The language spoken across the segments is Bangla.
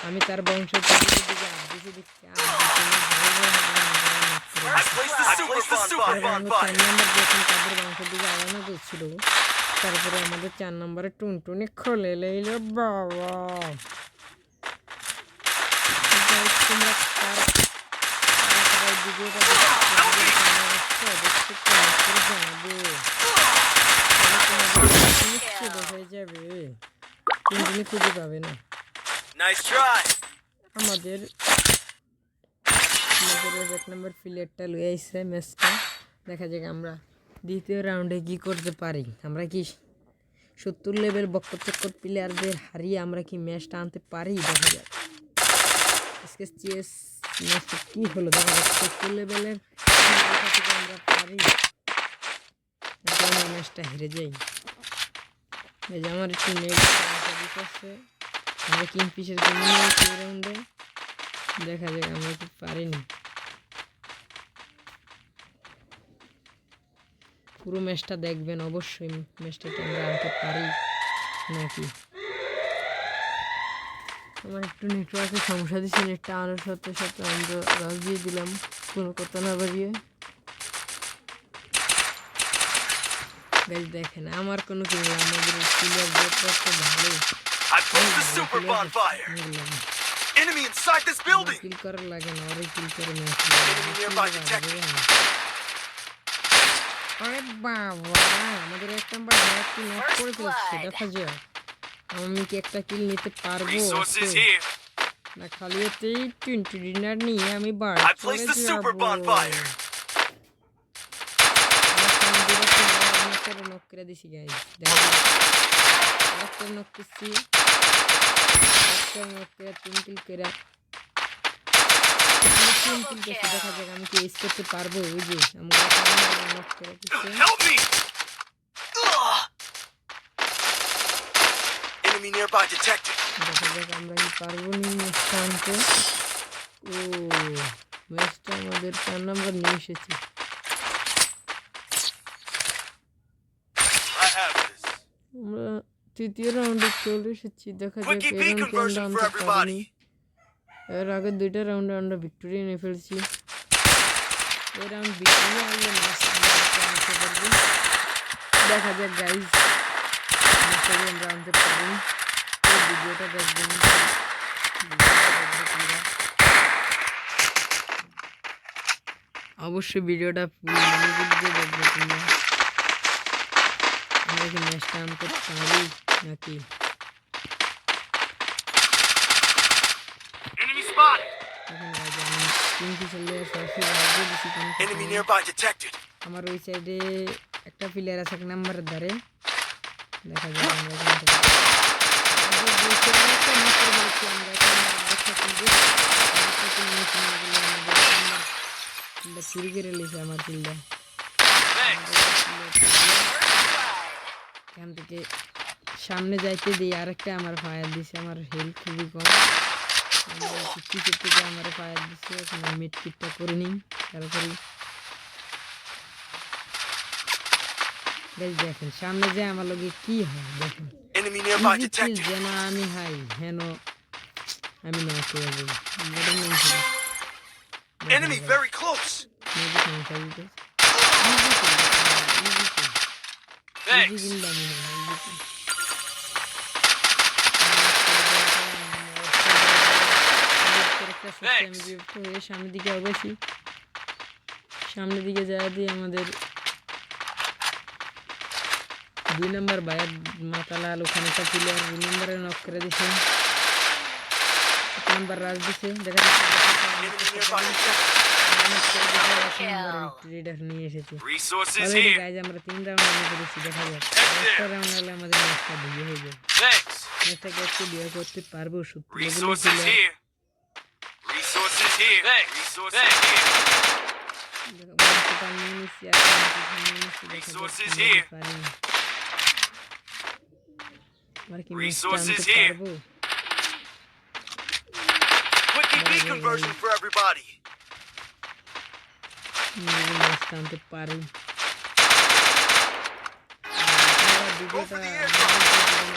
আমি তার বংশ থেকে দিকে আব্বুকে দেখছি চার নম্বর যখন তাদের বংশের দিকে আগানো করছিল তারপরে আমাদের 4 নম্বরে টুনটুনি খুলে লইল বাবা তোমরা ভিডিওটা হয়ে যাবে টুনটুনি খুঁজে পাবে না আমাদের 1 নম্বর প্লেয়ারটা লয়ে আইছে ম্যাচটা দেখা যাক আমরা দ্বিতীয় রাউন্ডে কি করতে পারি আমরা কি 70 লেভেল বক্কর চক্কর প্লেয়ারদের হারিয়ে আমরা কি ম্যাচটা আনতে পারি দেখা যাক আজকে চেস ম্যাচটা কি হলো দেখা যাক 70 লেভেলের থেকে আমরা পারি আমরা ম্যাচটা হেরে যাই এই যে আমার একটু নেট দিতেছে আমরা কিং ফিশের গেম নিয়েছি রাউন্ডে দেখা যাক আমরা কি পারিনি পুরো ম্যাচটা দেখবেন অবশ্যই ম্যাচটাকে আমরা আনতে পারি নাকি আমার একটু নেটওয়ার্কের সমস্যা দিচ্ছে নেটটা আনার সাথে সাথে আমরা রাজ দিয়ে দিলাম কোনো কথা না বাড়িয়ে গাইস দেখেন আমার কোনো কি আমাদের প্লেয়ার জেটটা তো ভালো Enemy inside this building. কিল করার লাগে না আরে কিল করে ম্যাচ আরে বাবা আমাদের এক নাম্বার ব্যাটটি নক করে ফেলছে দেখা যায় আমি কি একটা কিল নিতে পারবো না খালি এতেই 20 ডিনার নিয়ে আমি বার চলে যাব নক করে দিছি গাইস দেখো একটা নক করছি একটা নক করে 3 কিল করে দেখা যাক আমি কি এস করতে পারবো ওই যে আমরা নক করে দিচ্ছি Enemy nearby detected. দেখা যাক আমরা কি পারবো নি ম্যাচটা আনতে ও ম্যাচটা আমাদের 4 নাম্বার নিয়ে এসেছি I have this. আমরা তৃতীয় রাউন্ডে চলে এসেছি দেখা যাক Quick এই EP conversion for everybody. এর আগে দুইটা রাউন্ডে আমরা ভিক্টোরি নিয়ে ফেলছি এই রাউন্ড ভিক্টোরি আনলে ম্যাচ আনতে পারবো দেখা যাক গাইস ম্যাচটা আমরা আনতে পারি এই ভিডিওটা দেখবেন অবশ্যই ভিডিওটা মনোযোগ দিয়ে দেখবে তোমরা আমরা কি ম্যাচটা আনতে পারি নাকি Enemy spotted. এখন গাইস আমি তিনটি চলে সরাসরি রাজ্যে দিছি Enemy nearby detected. আমার ওই সাইডে একটা প্লেয়ার আছে 1 নম্বরের ধারে দেখা যাক আমরা কোনটা চুরি করে লিখে আমার কিলটা এখান থেকে সামনে যাইতে দিই আরেকটা আমার ফায়ার দিছে আমার হেলথ খুবই কম পিছের থেকে আমার ফায়ার দিচ্ছে এখন মিড কিটটা করে নিই তারপরে দেখেন সামনে যে আমার লগে কি হয় দেখেন Enemy nearby Easy kill detected. যেন আমি হাই হেন আমি না করে যাই Enemy very close. Thanks. সামনের দিকে অবশ্যই সামনের দিকে যাওয়া দিয়ে আমাদের 2 নম্বর ভাইয়ের মাথা লাল ওখানে একটা প্লেয়ার 2 নম্বরে নক করে দিছে 1 নম্বর রাজ দিছে দেখা যাচ্ছে নিয়ে এসেছে Resources অলরেডি here. গাইজ আমরা 3 রাউন্ড নিয়ে ফেলেছি দেখা যাক একটা রাউন্ড হলে আমাদের ম্যাচটা দিয়ে হয়ে যাবে Thanks. ম্যাচটাকে একটু বিয়ে করতে পারবো সত্যি Resources here. Resources here. Thanks. Resources here. Resources here. Resources here. Quick EP conversion for everybody. আনতে পারি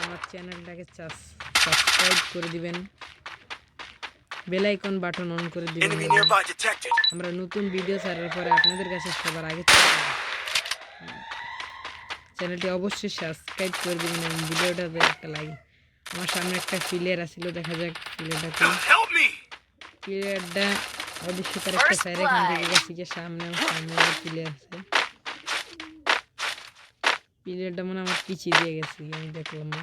আমার চ্যানেলটাকে সাবস্ক্রাইব করে দিবেন বেল আইকন বাটন অন করে দিবেন। Enemy nearby detected. আমরা নতুন ভিডিও ছাড়ার পরে আপনাদের কাছে সবার আগে চলে যাবে। চ্যানেলটি অবশ্যই সাবস্ক্রাইব করে দিবেন এবং ভিডিওটাতে একটা লাইক। আমার সামনে একটা প্লেয়ার আছিল, দেখা যাক প্লেয়ারটাকে। Help me! প্লেয়ারটা অবশ্যই তার একটা সাইড এখান থেকে গেছে গিয়ে সামনে প্লেয়ার আছে। প্লেয়ারটা মনে হয় আমার পিছিয়ে দিয়ে গেছে, আমি দেখলাম না।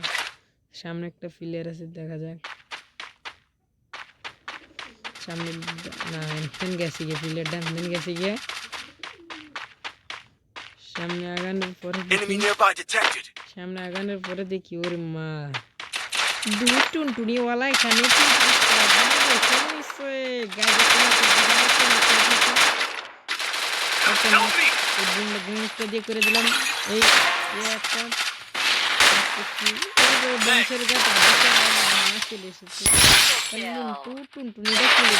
সামনে একটা প্লেয়ার আছে, দেখা যাক সামনে না হেন গেছে গিয়ে প্লেয়ারটা হেন গেছে গিয়ে। সামনে আগানোর পরে Enemy দেখি nearby detected. সামনে আগানোর পরে দেখি ওরে মা, দুই টুনটুনিওয়ালা এখানে Help me! দিয়ে করে দিলাম। এই একটা বংশের গাছ চলে এসেছে। টুনটুনিটা চলে